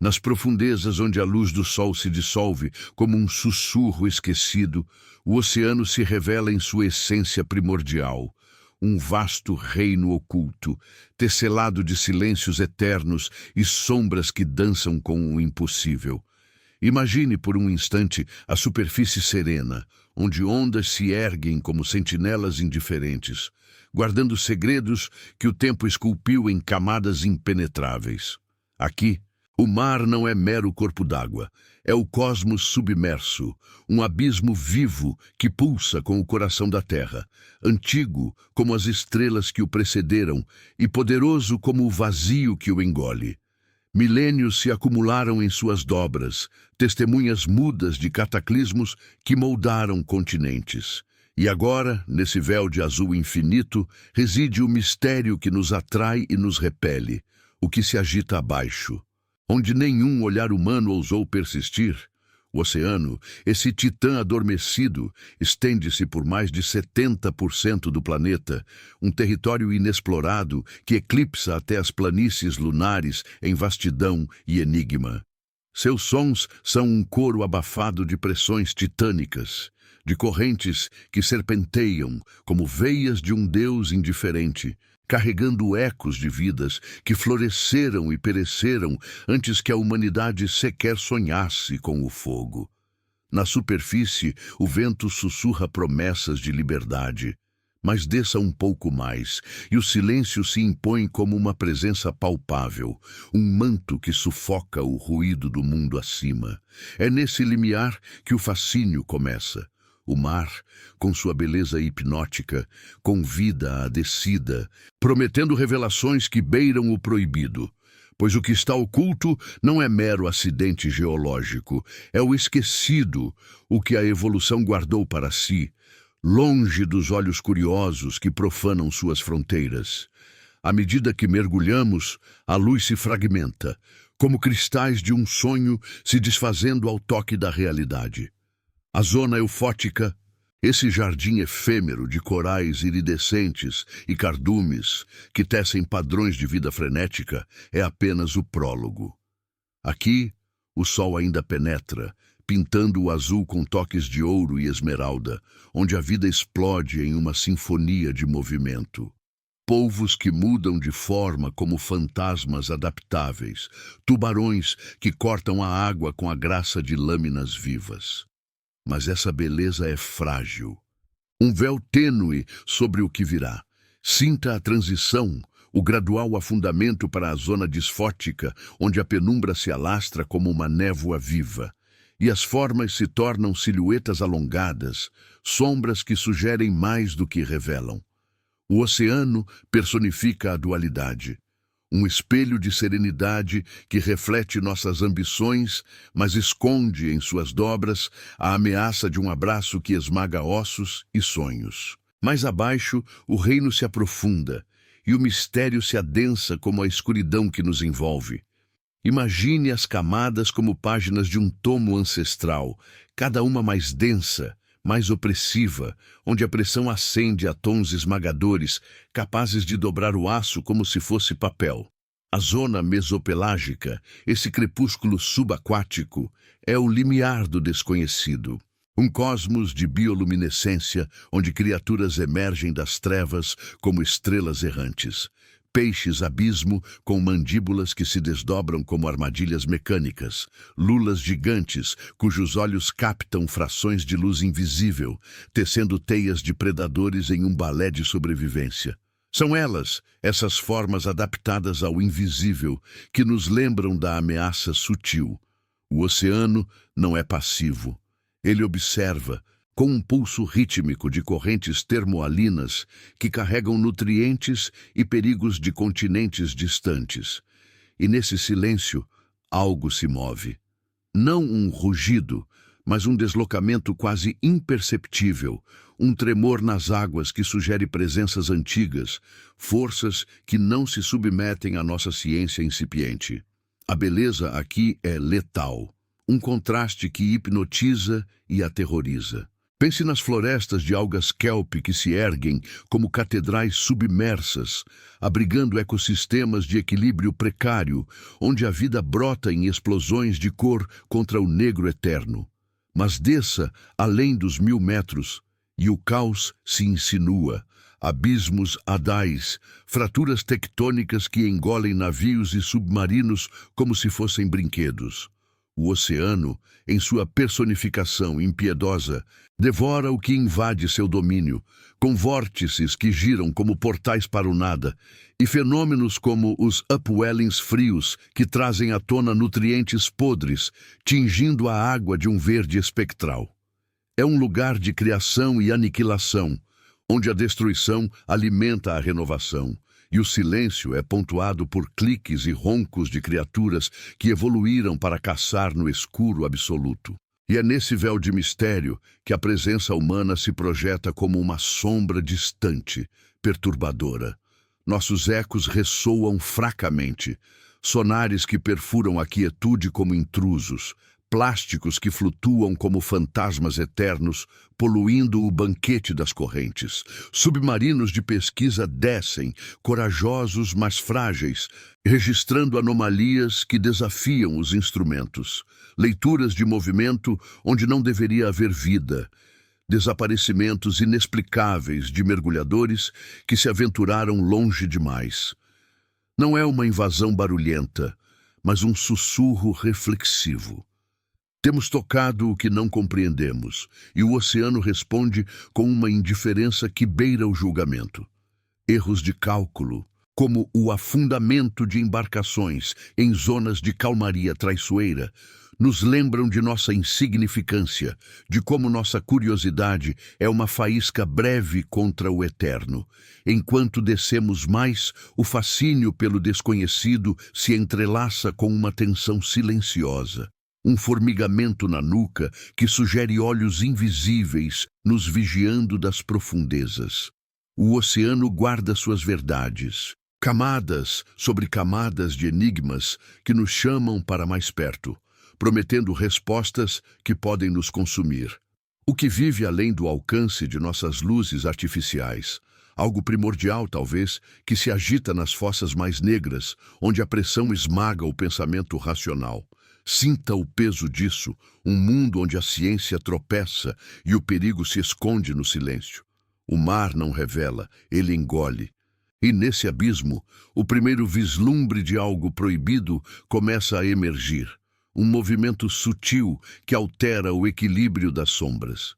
Nas profundezas onde a luz do sol se dissolve como um sussurro esquecido, o oceano se revela em sua essência primordial, um vasto reino oculto, tecelado de silêncios eternos e sombras que dançam com o impossível. Imagine por um instante a superfície serena, onde ondas se erguem como sentinelas indiferentes, guardando segredos que o tempo esculpiu em camadas impenetráveis. Aqui, o mar não é mero corpo d'água, é o cosmos submerso, um abismo vivo que pulsa com o coração da terra, antigo como as estrelas que o precederam e poderoso como o vazio que o engole. Milênios se acumularam em suas dobras, testemunhas mudas de cataclismos que moldaram continentes. E agora, nesse véu de azul infinito, reside o mistério que nos atrai e nos repele, o que se agita abaixo. Onde nenhum olhar humano ousou persistir, o oceano, esse titã adormecido, estende-se por mais de 70% do planeta, um território inexplorado que eclipsa até as planícies lunares em vastidão e enigma. Seus sons são um coro abafado de pressões titânicas, de correntes que serpenteiam como veias de um deus indiferente, carregando ecos de vidas que floresceram e pereceram antes que a humanidade sequer sonhasse com o fogo. Na superfície, o vento sussurra promessas de liberdade, mas desça um pouco mais, e o silêncio se impõe como uma presença palpável, um manto que sufoca o ruído do mundo acima. É nesse limiar que o fascínio começa. O mar, com sua beleza hipnótica, convida à descida, prometendo revelações que beiram o proibido. Pois o que está oculto não é mero acidente geológico, é o esquecido, o que a evolução guardou para si, longe dos olhos curiosos que profanam suas fronteiras. À medida que mergulhamos, a luz se fragmenta, como cristais de um sonho se desfazendo ao toque da realidade. A zona eufótica, esse jardim efêmero de corais iridescentes e cardumes que tecem padrões de vida frenética, é apenas o prólogo. Aqui, o sol ainda penetra, pintando o azul com toques de ouro e esmeralda, onde a vida explode em uma sinfonia de movimento. Polvos que mudam de forma como fantasmas adaptáveis, tubarões que cortam a água com a graça de lâminas vivas. Mas essa beleza é frágil. Um véu tênue sobre o que virá. Sinta a transição, o gradual afundamento para a zona disfótica, onde a penumbra se alastra como uma névoa viva. E as formas se tornam silhuetas alongadas, sombras que sugerem mais do que revelam. O oceano personifica a dualidade. Um espelho de serenidade que reflete nossas ambições, mas esconde em suas dobras a ameaça de um abraço que esmaga ossos e sonhos. Mais abaixo, o reino se aprofunda e o mistério se adensa como a escuridão que nos envolve. Imagine as camadas como páginas de um tomo ancestral, cada uma mais densa, mais opressiva, onde a pressão ascende a tons esmagadores, capazes de dobrar o aço como se fosse papel. A zona mesopelágica, esse crepúsculo subaquático, é o limiar do desconhecido. Um cosmos de bioluminescência, onde criaturas emergem das trevas como estrelas errantes. Peixes abismo com mandíbulas que se desdobram como armadilhas mecânicas, lulas gigantes cujos olhos captam frações de luz invisível, tecendo teias de predadores em um balé de sobrevivência. São elas, essas formas adaptadas ao invisível, que nos lembram da ameaça sutil. O oceano não é passivo. Ele observa, com um pulso rítmico de correntes termoalinas que carregam nutrientes e perigos de continentes distantes. E nesse silêncio, algo se move. Não um rugido, mas um deslocamento quase imperceptível, um tremor nas águas que sugere presenças antigas, forças que não se submetem à nossa ciência incipiente. A beleza aqui é letal, um contraste que hipnotiza e aterroriza. Pense nas florestas de algas kelp que se erguem como catedrais submersas, abrigando ecossistemas de equilíbrio precário, onde a vida brota em explosões de cor contra o negro eterno. Mas desça além dos 1000 metros, e o caos se insinua. Abismos adais, fraturas tectônicas que engolem navios e submarinos como se fossem brinquedos. O oceano, em sua personificação impiedosa, devora o que invade seu domínio, com vórtices que giram como portais para o nada, e fenômenos como os upwellings frios que trazem à tona nutrientes podres, tingindo a água de um verde espectral. É um lugar de criação e aniquilação, onde a destruição alimenta a renovação, e o silêncio é pontuado por cliques e roncos de criaturas que evoluíram para caçar no escuro absoluto. E é nesse véu de mistério que a presença humana se projeta como uma sombra distante, perturbadora. Nossos ecos ressoam fracamente, sonares que perfuram a quietude como intrusos, plásticos que flutuam como fantasmas eternos, poluindo o banquete das correntes. Submarinos de pesquisa descem, corajosos mas frágeis, registrando anomalias que desafiam os instrumentos. Leituras de movimento onde não deveria haver vida. Desaparecimentos inexplicáveis de mergulhadores que se aventuraram longe demais. Não é uma invasão barulhenta, mas um sussurro reflexivo. Temos tocado o que não compreendemos, e o oceano responde com uma indiferença que beira o julgamento. Erros de cálculo, como o afundamento de embarcações em zonas de calmaria traiçoeira, nos lembram de nossa insignificância, de como nossa curiosidade é uma faísca breve contra o eterno. Enquanto descemos mais, o fascínio pelo desconhecido se entrelaça com uma tensão silenciosa. Um formigamento na nuca que sugere olhos invisíveis nos vigiando das profundezas. O oceano guarda suas verdades, camadas sobre camadas de enigmas que nos chamam para mais perto, prometendo respostas que podem nos consumir. O que vive além do alcance de nossas luzes artificiais, algo primordial talvez, que se agita nas fossas mais negras, onde a pressão esmaga o pensamento racional. Sinta o peso disso, um mundo onde a ciência tropeça e o perigo se esconde no silêncio. O mar não revela, ele engole. E nesse abismo, o primeiro vislumbre de algo proibido começa a emergir. Um movimento sutil que altera o equilíbrio das sombras.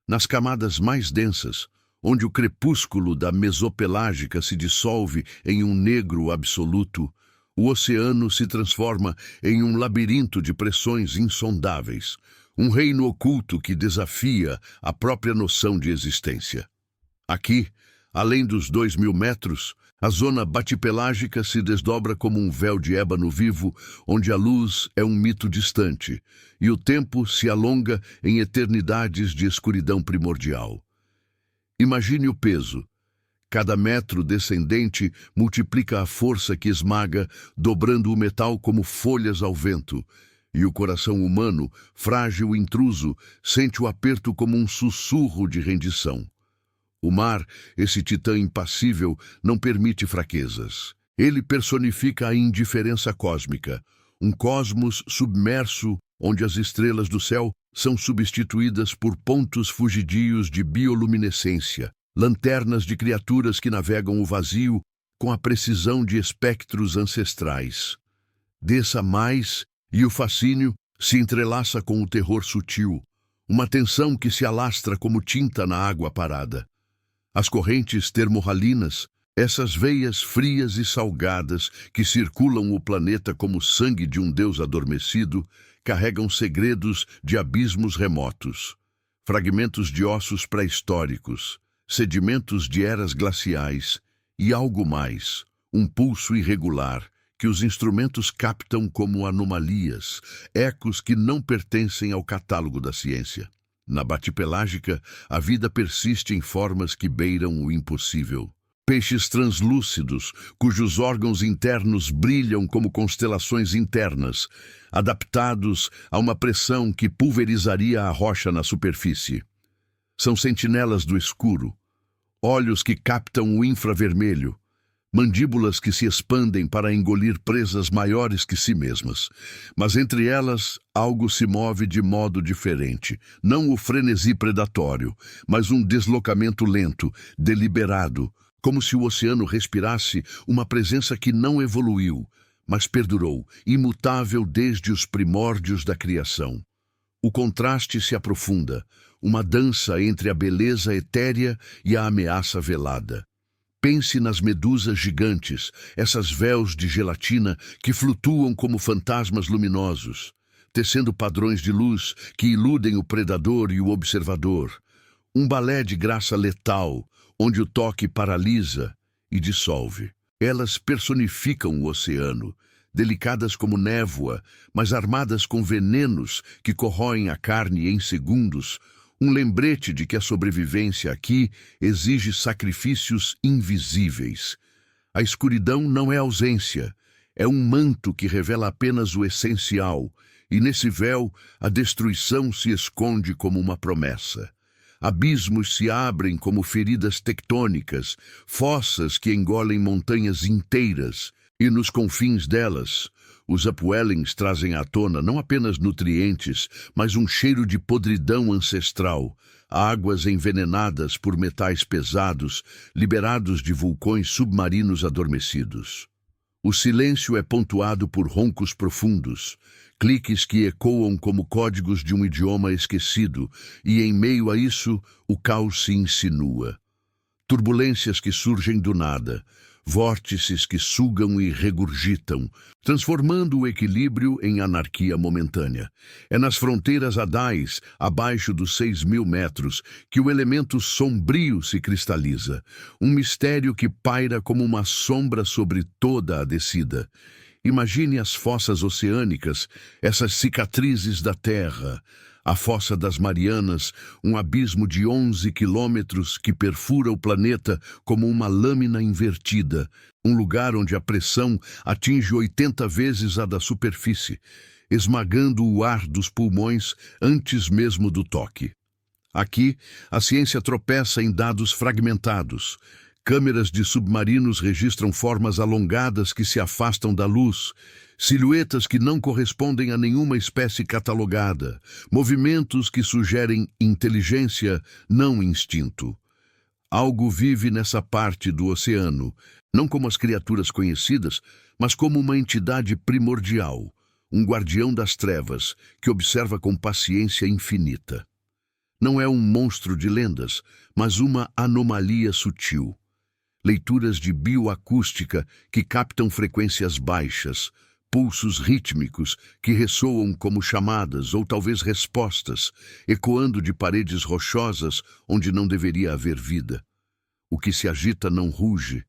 Nas camadas mais densas, onde o crepúsculo da mesopelágica se dissolve em um negro absoluto, o oceano se transforma em um labirinto de pressões insondáveis, um reino oculto que desafia a própria noção de existência. Aqui, além dos 2000 metros, a zona batipelágica se desdobra como um véu de ébano vivo, onde a luz é um mito distante, e o tempo se alonga em eternidades de escuridão primordial. Imagine o peso. Cada metro descendente multiplica a força que esmaga, dobrando o metal como folhas ao vento. E o coração humano, frágil e intruso, sente o aperto como um sussurro de rendição. O mar, esse titã impassível, não permite fraquezas. Ele personifica a indiferença cósmica, um cosmos submerso onde as estrelas do céu são substituídas por pontos fugidios de bioluminescência, lanternas de criaturas que navegam o vazio com a precisão de espectros ancestrais. Desça mais e o fascínio se entrelaça com o terror sutil, uma tensão que se alastra como tinta na água parada. As correntes termorralinas, essas veias frias e salgadas que circulam o planeta como sangue de um deus adormecido, carregam segredos de abismos remotos, fragmentos de ossos pré-históricos, sedimentos de eras glaciais e algo mais, um pulso irregular que os instrumentos captam como anomalias, ecos que não pertencem ao catálogo da ciência. Na batipelágica, a vida persiste em formas que beiram o impossível. Peixes translúcidos, cujos órgãos internos brilham como constelações internas, adaptados a uma pressão que pulverizaria a rocha na superfície. São sentinelas do escuro, olhos que captam o infravermelho, mandíbulas que se expandem para engolir presas maiores que si mesmas. Mas entre elas, algo se move de modo diferente. Não o frenesi predatório, mas um deslocamento lento, deliberado, como se o oceano respirasse uma presença que não evoluiu, mas perdurou, imutável desde os primórdios da criação. O contraste se aprofunda, uma dança entre a beleza etérea e a ameaça velada. Pense nas medusas gigantes, essas véus de gelatina que flutuam como fantasmas luminosos, tecendo padrões de luz que iludem o predador e o observador. Um balé de graça letal, onde o toque paralisa e dissolve. Elas personificam o oceano, delicadas como névoa, mas armadas com venenos que corroem a carne em segundos, um lembrete de que a sobrevivência aqui exige sacrifícios invisíveis. A escuridão não é ausência, é um manto que revela apenas o essencial, e nesse véu a destruição se esconde como uma promessa. Abismos se abrem como feridas tectônicas, fossas que engolem montanhas inteiras, e nos confins delas, os upwellings trazem à tona não apenas nutrientes, mas um cheiro de podridão ancestral, águas envenenadas por metais pesados, liberados de vulcões submarinos adormecidos. O silêncio é pontuado por roncos profundos, cliques que ecoam como códigos de um idioma esquecido, e em meio a isso, o caos se insinua. Turbulências que surgem do nada, vórtices que sugam e regurgitam, transformando o equilíbrio em anarquia momentânea. É nas fronteiras hadais, abaixo dos 6.000 metros, que o elemento sombrio se cristaliza, um mistério que paira como uma sombra sobre toda a descida. Imagine as fossas oceânicas, essas cicatrizes da Terra. A Fossa das Marianas, um abismo de 11 quilômetros que perfura o planeta como uma lâmina invertida, um lugar onde a pressão atinge 80 vezes a da superfície, esmagando o ar dos pulmões antes mesmo do toque. Aqui, a ciência tropeça em dados fragmentados. Câmeras de submarinos registram formas alongadas que se afastam da luz, silhuetas que não correspondem a nenhuma espécie catalogada, movimentos que sugerem inteligência, não instinto. Algo vive nessa parte do oceano, não como as criaturas conhecidas, mas como uma entidade primordial, um guardião das trevas que observa com paciência infinita. Não é um monstro de lendas, mas uma anomalia sutil. Leituras de bioacústica que captam frequências baixas, pulsos rítmicos que ressoam como chamadas ou talvez respostas, ecoando de paredes rochosas onde não deveria haver vida. O que se agita não ruge,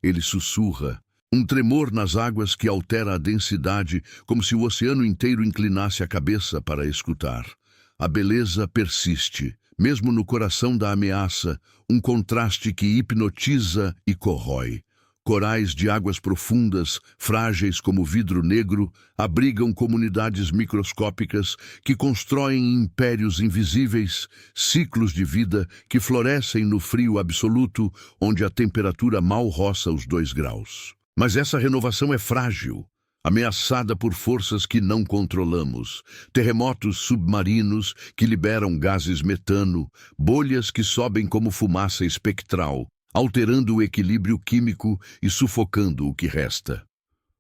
ele sussurra. Um tremor nas águas que altera a densidade, como se o oceano inteiro inclinasse a cabeça para escutar. A beleza persiste, mesmo no coração da ameaça, um contraste que hipnotiza e corrói. Corais de águas profundas, frágeis como vidro negro, abrigam comunidades microscópicas que constroem impérios invisíveis, ciclos de vida que florescem no frio absoluto, onde a temperatura mal roça os 2 graus. Mas essa renovação é frágil, ameaçada por forças que não controlamos, terremotos submarinos que liberam gases metano, bolhas que sobem como fumaça espectral, alterando o equilíbrio químico e sufocando o que resta.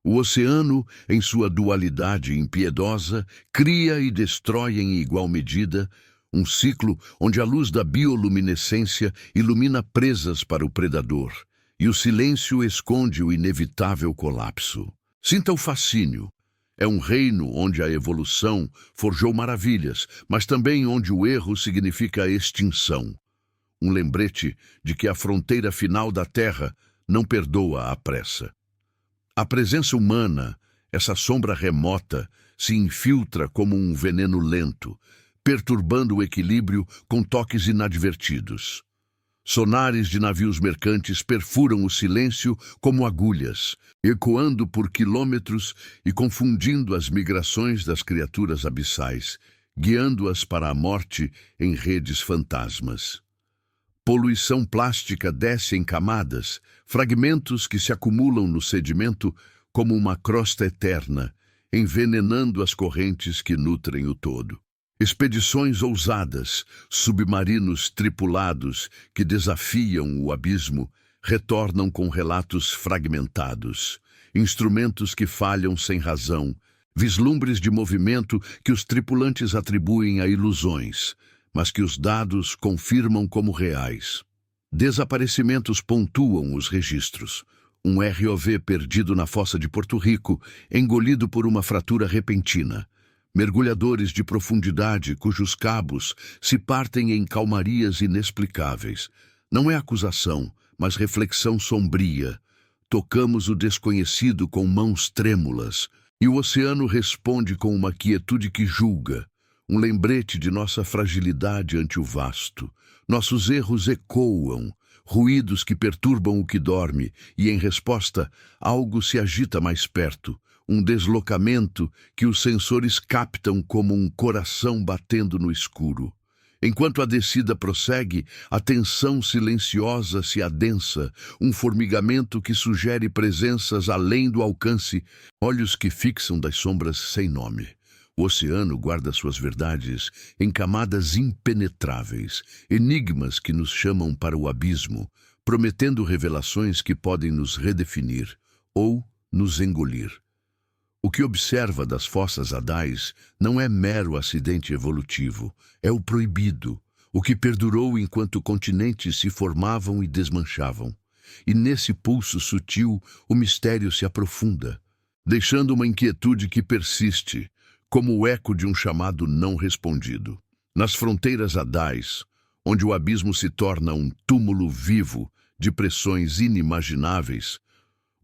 O oceano, em sua dualidade impiedosa, cria e destrói em igual medida, um ciclo onde a luz da bioluminescência ilumina presas para o predador, e o silêncio esconde o inevitável colapso. Sinta o fascínio. É um reino onde a evolução forjou maravilhas, mas também onde o erro significa extinção. Um lembrete de que a fronteira final da Terra não perdoa à pressa. A presença humana, essa sombra remota, se infiltra como um veneno lento, perturbando o equilíbrio com toques inadvertidos. Sonares de navios mercantes perfuram o silêncio como agulhas, ecoando por quilômetros e confundindo as migrações das criaturas abissais, guiando-as para a morte em redes fantasmas. Poluição plástica desce em camadas, fragmentos que se acumulam no sedimento como uma crosta eterna, envenenando as correntes que nutrem o todo. Expedições ousadas, submarinos tripulados que desafiam o abismo, retornam com relatos fragmentados, instrumentos que falham sem razão, vislumbres de movimento que os tripulantes atribuem a ilusões, mas que os dados confirmam como reais. Desaparecimentos pontuam os registros. Um ROV perdido na fossa de Porto Rico, engolido por uma fratura repentina. Mergulhadores de profundidade cujos cabos se partem em calmarias inexplicáveis. Não é acusação, mas reflexão sombria. Tocamos o desconhecido com mãos trêmulas, e o oceano responde com uma quietude que julga, um lembrete de nossa fragilidade ante o vasto. Nossos erros ecoam, ruídos que perturbam o que dorme, e em resposta, algo se agita mais perto, um deslocamento que os sensores captam como um coração batendo no escuro. Enquanto a descida prossegue, a tensão silenciosa se adensa, um formigamento que sugere presenças além do alcance, olhos que fixam das sombras sem nome. O oceano guarda suas verdades em camadas impenetráveis, enigmas que nos chamam para o abismo, prometendo revelações que podem nos redefinir ou nos engolir. O que observa das fossas Hadais não é mero acidente evolutivo, é o proibido, o que perdurou enquanto continentes se formavam e desmanchavam. E nesse pulso sutil, o mistério se aprofunda, deixando uma inquietude que persiste, como o eco de um chamado não respondido. Nas fronteiras Hadais, onde o abismo se torna um túmulo vivo de pressões inimagináveis,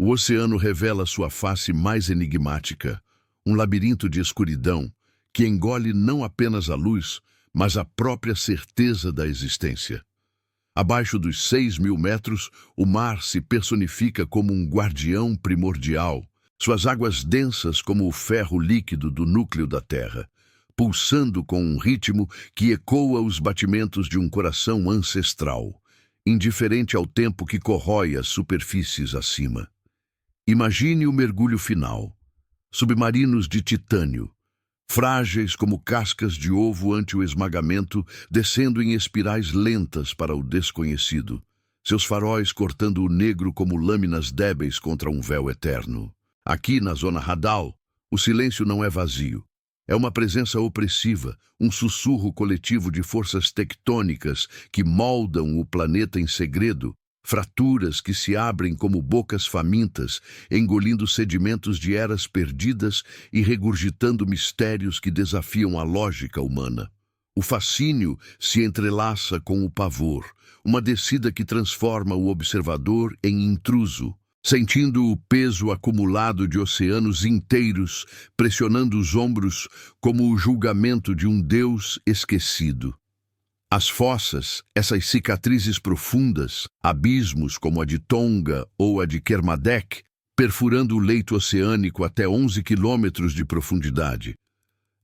o oceano revela sua face mais enigmática, um labirinto de escuridão que engole não apenas a luz, mas a própria certeza da existência. Abaixo dos 6.000 metros, o mar se personifica como um guardião primordial, suas águas densas como o ferro líquido do núcleo da Terra, pulsando com um ritmo que ecoa os batimentos de um coração ancestral, indiferente ao tempo que corrói as superfícies acima. Imagine o mergulho final. Submarinos de titânio, frágeis como cascas de ovo ante o esmagamento, descendo em espirais lentas para o desconhecido, seus faróis cortando o negro como lâminas débeis contra um véu eterno. Aqui, na zona Hadal, o silêncio não é vazio. É uma presença opressiva, um sussurro coletivo de forças tectônicas que moldam o planeta em segredo, fraturas que se abrem como bocas famintas, engolindo sedimentos de eras perdidas e regurgitando mistérios que desafiam a lógica humana. O fascínio se entrelaça com o pavor, uma descida que transforma o observador em intruso, sentindo o peso acumulado de oceanos inteiros pressionando os ombros como o julgamento de um Deus esquecido. As fossas, essas cicatrizes profundas, abismos como a de Tonga ou a de Kermadec, perfurando o leito oceânico até 11 quilômetros de profundidade,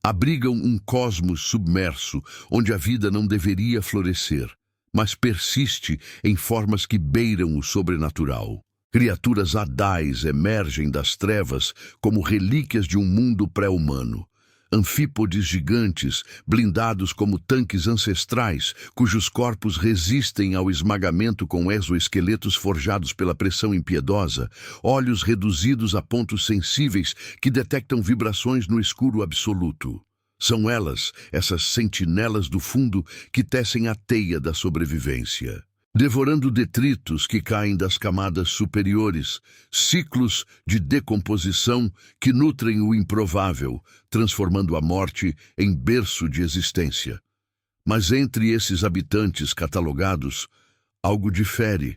abrigam um cosmos submerso onde a vida não deveria florescer, mas persiste em formas que beiram o sobrenatural. Criaturas Hadais emergem das trevas como relíquias de um mundo pré-humano. Anfípodes gigantes, blindados como tanques ancestrais, cujos corpos resistem ao esmagamento com exoesqueletos forjados pela pressão impiedosa, olhos reduzidos a pontos sensíveis que detectam vibrações no escuro absoluto. São elas, essas sentinelas do fundo, que tecem a teia da sobrevivência, devorando detritos que caem das camadas superiores, ciclos de decomposição que nutrem o improvável, transformando a morte em berço de existência. Mas entre esses habitantes catalogados, algo difere,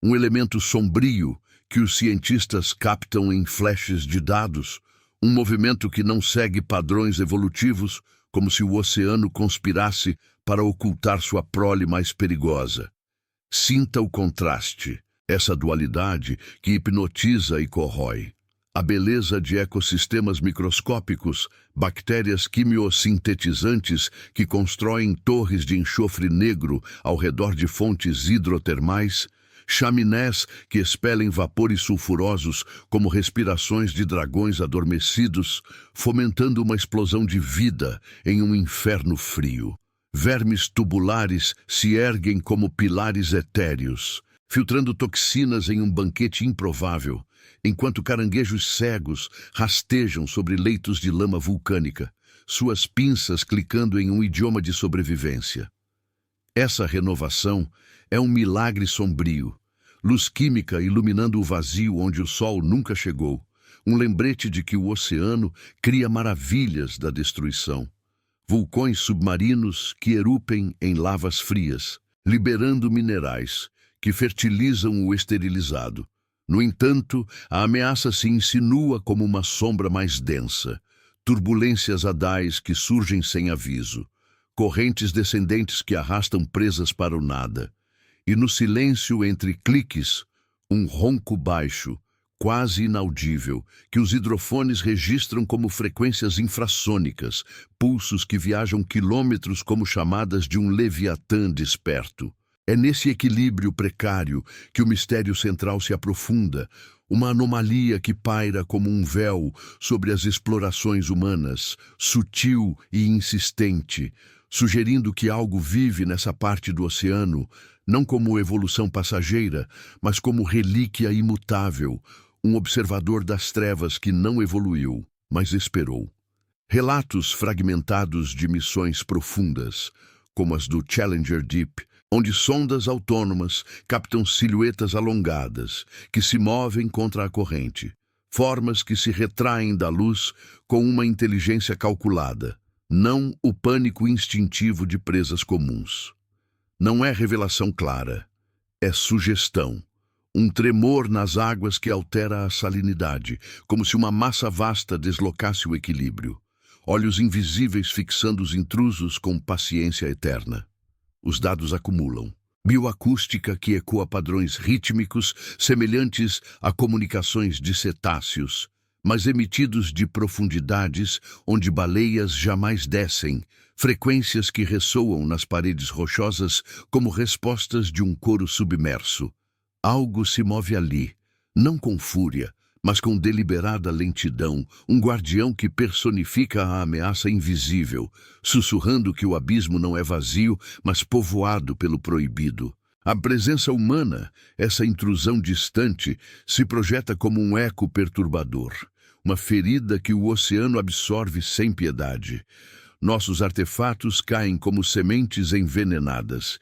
um elemento sombrio que os cientistas captam em flashes de dados, um movimento que não segue padrões evolutivos, como se o oceano conspirasse para ocultar sua prole mais perigosa. Sinta o contraste, essa dualidade que hipnotiza e corrói. A beleza de ecossistemas microscópicos, bactérias quimiosintetizantes que constroem torres de enxofre negro ao redor de fontes hidrotermais, chaminés que expelem vapores sulfurosos como respirações de dragões adormecidos, fomentando uma explosão de vida em um inferno frio. Vermes tubulares se erguem como pilares etéreos, filtrando toxinas em um banquete improvável, enquanto caranguejos cegos rastejam sobre leitos de lama vulcânica, suas pinças clicando em um idioma de sobrevivência. Essa renovação é um milagre sombrio, luz química iluminando o vazio onde o sol nunca chegou, um lembrete de que o oceano cria maravilhas da destruição. Vulcões submarinos que erupem em lavas frias, liberando minerais que fertilizam o esterilizado. No entanto, a ameaça se insinua como uma sombra mais densa, turbulências hadais que surgem sem aviso, correntes descendentes que arrastam presas para o nada, e no silêncio entre cliques, um ronco baixo, quase inaudível, que os hidrofones registram como frequências infrassônicas, pulsos que viajam quilômetros como chamadas de um leviatã desperto. É nesse equilíbrio precário que o mistério central se aprofunda, uma anomalia que paira como um véu sobre as explorações humanas, sutil e insistente, sugerindo que algo vive nessa parte do oceano, não como evolução passageira, mas como relíquia imutável, um observador das trevas que não evoluiu, mas esperou. Relatos fragmentados de missões profundas, como as do Challenger Deep, onde sondas autônomas captam silhuetas alongadas, que se movem contra a corrente, formas que se retraem da luz com uma inteligência calculada, não o pânico instintivo de presas comuns. Não é revelação clara, é sugestão, um tremor nas águas que altera a salinidade, como se uma massa vasta deslocasse o equilíbrio, olhos invisíveis fixando os intrusos com paciência eterna. Os dados acumulam. Bioacústica que ecoa padrões rítmicos semelhantes a comunicações de cetáceos, mas emitidos de profundidades onde baleias jamais descem, frequências que ressoam nas paredes rochosas como respostas de um coro submerso. Algo se move ali, não com fúria, mas com deliberada lentidão, um guardião que personifica a ameaça invisível, sussurrando que o abismo não é vazio, mas povoado pelo proibido. A presença humana, essa intrusão distante, se projeta como um eco perturbador, uma ferida que o oceano absorve sem piedade. Nossos artefatos caem como sementes envenenadas,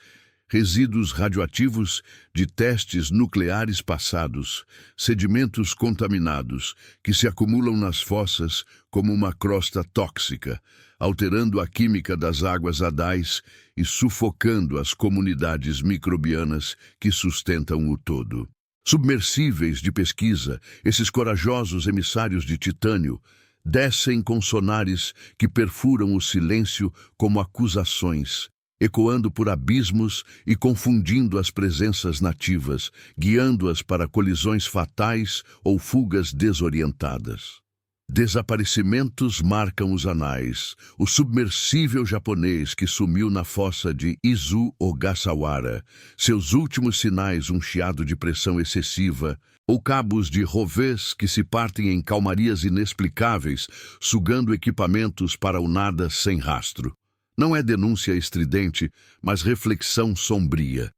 resíduos radioativos de testes nucleares passados, sedimentos contaminados que se acumulam nas fossas como uma crosta tóxica, alterando a química das águas hadais e sufocando as comunidades microbianas que sustentam o todo. Submersíveis de pesquisa, esses corajosos emissários de titânio descem com sonares que perfuram o silêncio como acusações, ecoando por abismos e confundindo as presenças nativas, guiando-as para colisões fatais ou fugas desorientadas. Desaparecimentos marcam os anais. O submersível japonês que sumiu na fossa de Izu Ogasawara, seus últimos sinais um chiado de pressão excessiva, ou cabos de rovês que se partem em calmarias inexplicáveis, sugando equipamentos para o nada sem rastro. Não é denúncia estridente, mas reflexão sombria.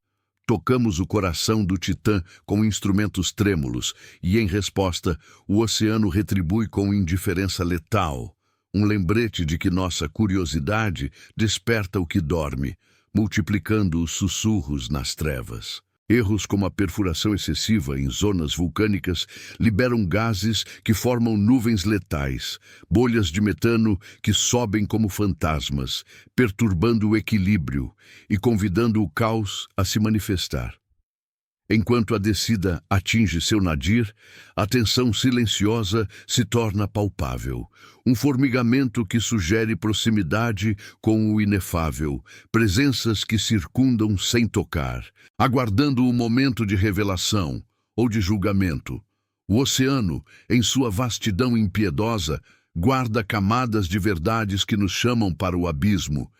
Tocamos o coração do Titã com instrumentos trêmulos e, em resposta, o oceano retribui com indiferença letal, um lembrete de que nossa curiosidade desperta o que dorme, multiplicando os sussurros nas trevas. Erros como a perfuração excessiva em zonas vulcânicas liberam gases que formam nuvens letais, bolhas de metano que sobem como fantasmas, perturbando o equilíbrio e convidando o caos a se manifestar. Enquanto a descida atinge seu nadir, a tensão silenciosa se torna palpável. Um formigamento que sugere proximidade com o inefável, presenças que circundam sem tocar, aguardando o momento de revelação ou de julgamento. O oceano, em sua vastidão impiedosa, guarda camadas de verdades que nos chamam para o abismo,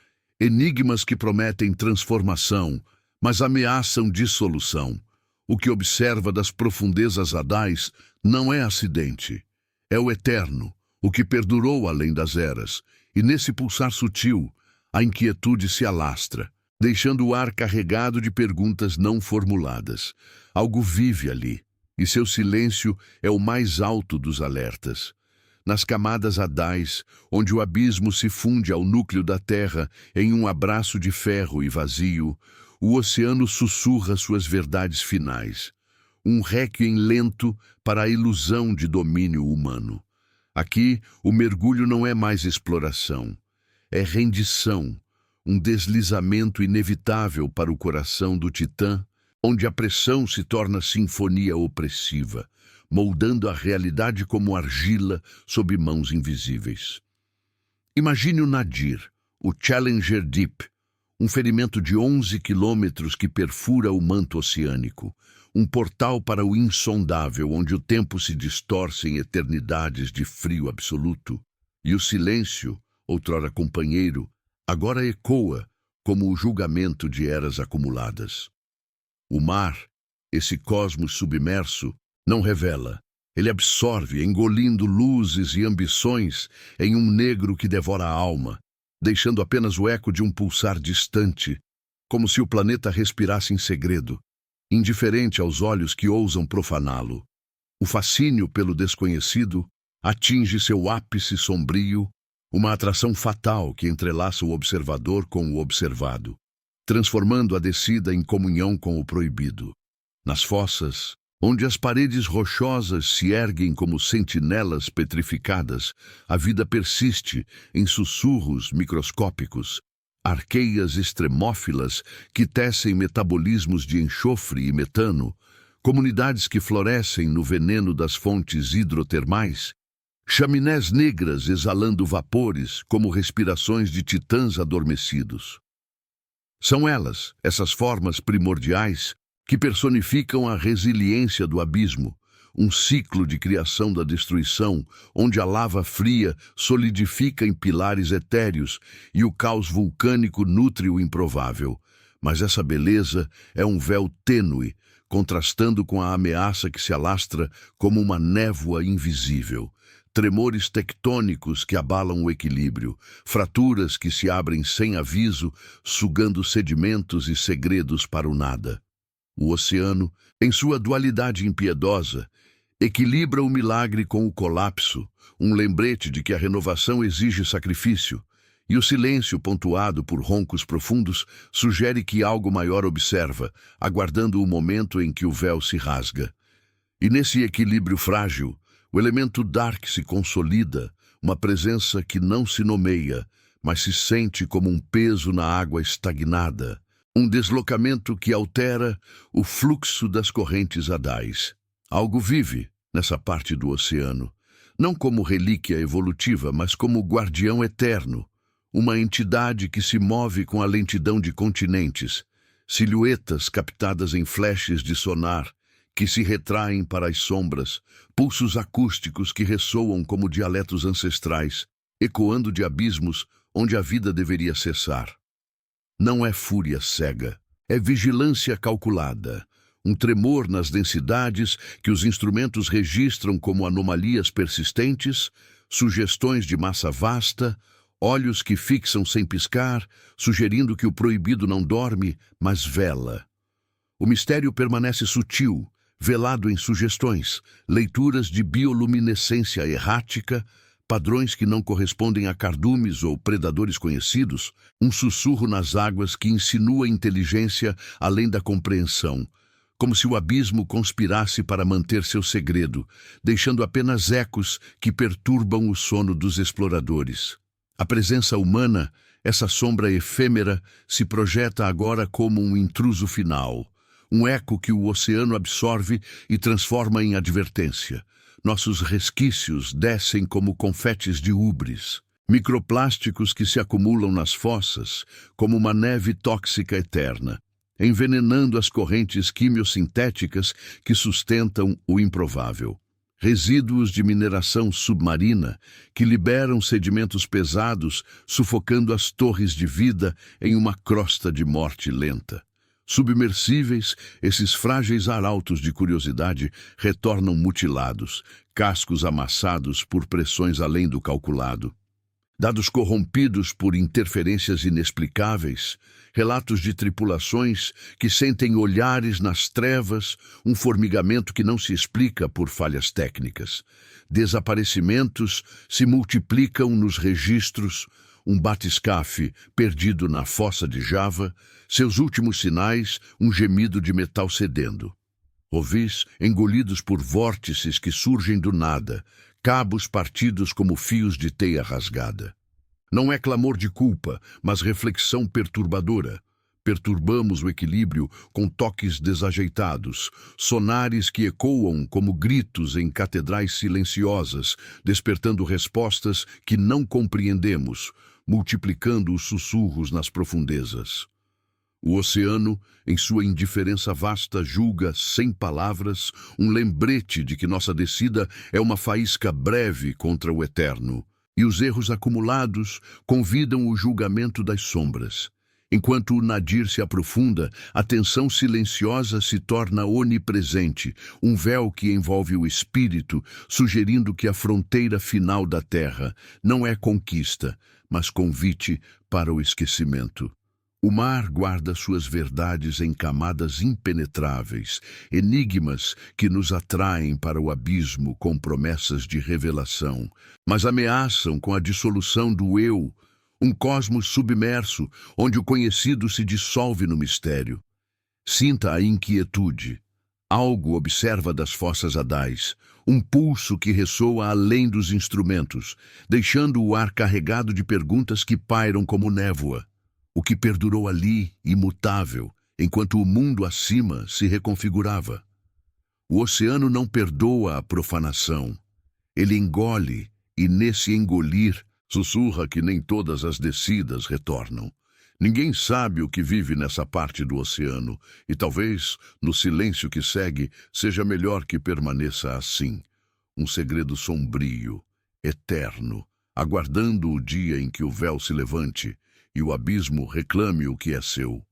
enigmas que prometem transformação, mas ameaçam dissolução. O que observa das profundezas adais não é acidente, é o eterno, o que perdurou além das eras, e nesse pulsar sutil, a inquietude se alastra, deixando o ar carregado de perguntas não formuladas. Algo vive ali, e seu silêncio é o mais alto dos alertas. Nas camadas adais, onde o abismo se funde ao núcleo da terra em um abraço de ferro e vazio, o oceano sussurra suas verdades finais. Um réquiem lento para a ilusão de domínio humano. Aqui, o mergulho não é mais exploração, é rendição, um deslizamento inevitável para o coração do titã, onde a pressão se torna sinfonia opressiva, moldando a realidade como argila sob mãos invisíveis. Imagine o Nadir, o Challenger Deep, um ferimento de 11 quilômetros que perfura o manto oceânico, um portal para o insondável, onde o tempo se distorce em eternidades de frio absoluto, e o silêncio, outrora companheiro, agora ecoa como o julgamento de eras acumuladas. O mar, esse cosmos submerso, não revela. Ele absorve, engolindo luzes e ambições em um negro que devora a alma, deixando apenas o eco de um pulsar distante, como se o planeta respirasse em segredo, indiferente aos olhos que ousam profaná-lo. O fascínio pelo desconhecido atinge seu ápice sombrio, uma atração fatal que entrelaça o observador com o observado, transformando a descida em comunhão com o proibido. Nas fossas, onde as paredes rochosas se erguem como sentinelas petrificadas, a vida persiste em sussurros microscópicos, arqueias extremófilas que tecem metabolismos de enxofre e metano, comunidades que florescem no veneno das fontes hidrotermais, chaminés negras exalando vapores como respirações de titãs adormecidos. São elas, essas formas primordiais, que personificam a resiliência do abismo, um ciclo de criação da destruição, onde a lava fria solidifica em pilares etéreos e o caos vulcânico nutre o improvável. Mas essa beleza é um véu tênue, contrastando com a ameaça que se alastra como uma névoa invisível. Tremores tectônicos que abalam o equilíbrio, fraturas que se abrem sem aviso, sugando sedimentos e segredos para o nada. O oceano, em sua dualidade impiedosa, equilibra o milagre com o colapso, um lembrete de que a renovação exige sacrifício, e o silêncio pontuado por roncos profundos sugere que algo maior observa, aguardando o momento em que o véu se rasga. E nesse equilíbrio frágil, o elemento dark se consolida, uma presença que não se nomeia, mas se sente como um peso na água estagnada, um deslocamento que altera o fluxo das correntes adais. Algo vive nessa parte do oceano, não como relíquia evolutiva, mas como guardião eterno, uma entidade que se move com a lentidão de continentes, silhuetas captadas em flashes de sonar, que se retraem para as sombras, pulsos acústicos que ressoam como dialetos ancestrais, ecoando de abismos onde a vida deveria cessar. Não é fúria cega, é vigilância calculada, um tremor nas densidades que os instrumentos registram como anomalias persistentes, sugestões de massa vasta, olhos que fixam sem piscar, sugerindo que o proibido não dorme, mas vela. O mistério permanece sutil, velado em sugestões, leituras de bioluminescência errática, padrões que não correspondem a cardumes ou predadores conhecidos, um sussurro nas águas que insinua inteligência além da compreensão, como se o abismo conspirasse para manter seu segredo, deixando apenas ecos que perturbam o sono dos exploradores. A presença humana, essa sombra efêmera, se projeta agora como um intruso final, um eco que o oceano absorve e transforma em advertência. Nossos resquícios descem como confetes de ubres, microplásticos que se acumulam nas fossas, como uma neve tóxica eterna, envenenando as correntes quimiosintéticas que sustentam o improvável. resíduos de mineração submarina que liberam sedimentos pesados, sufocando as torres de vida em uma crosta de morte lenta. Submersíveis, esses frágeis arautos de curiosidade retornam mutilados, cascos amassados por pressões além do calculado. Dados corrompidos por interferências inexplicáveis, relatos de tripulações que sentem olhares nas trevas, um formigamento que não se explica por falhas técnicas. Desaparecimentos se multiplicam nos registros, um batiscafe perdido na fossa de Java, seus últimos sinais, um gemido de metal cedendo. Ovis engolidos por vórtices que surgem do nada, cabos partidos como fios de teia rasgada. Não é clamor de culpa, mas reflexão perturbadora. Perturbamos o equilíbrio com toques desajeitados, sonares que ecoam como gritos em catedrais silenciosas, despertando respostas que não compreendemos, multiplicando os sussurros nas profundezas. O oceano, em sua indiferença vasta, julga, sem palavras, um lembrete de que nossa descida é uma faísca breve contra o eterno, e os erros acumulados convidam o julgamento das sombras. Enquanto o nadir se aprofunda, a tensão silenciosa se torna onipresente, um véu que envolve o espírito, sugerindo que a fronteira final da terra não é conquista, mas convite para o esquecimento. O mar guarda suas verdades em camadas impenetráveis, enigmas que nos atraem para o abismo com promessas de revelação, mas ameaçam com a dissolução do eu, um cosmos submerso onde o conhecido se dissolve no mistério. Sinta a inquietude. Algo observa das fossas hadais, um pulso que ressoa além dos instrumentos, deixando o ar carregado de perguntas que pairam como névoa. O que perdurou ali, imutável, enquanto o mundo acima se reconfigurava. O oceano não perdoa a profanação. Ele engole, e nesse engolir, sussurra que nem todas as descidas retornam. Ninguém sabe o que vive nessa parte do oceano, e talvez, no silêncio que segue, seja melhor que permaneça assim. Um segredo sombrio, eterno, aguardando o dia em que o véu se levante, e o abismo reclame o que é seu.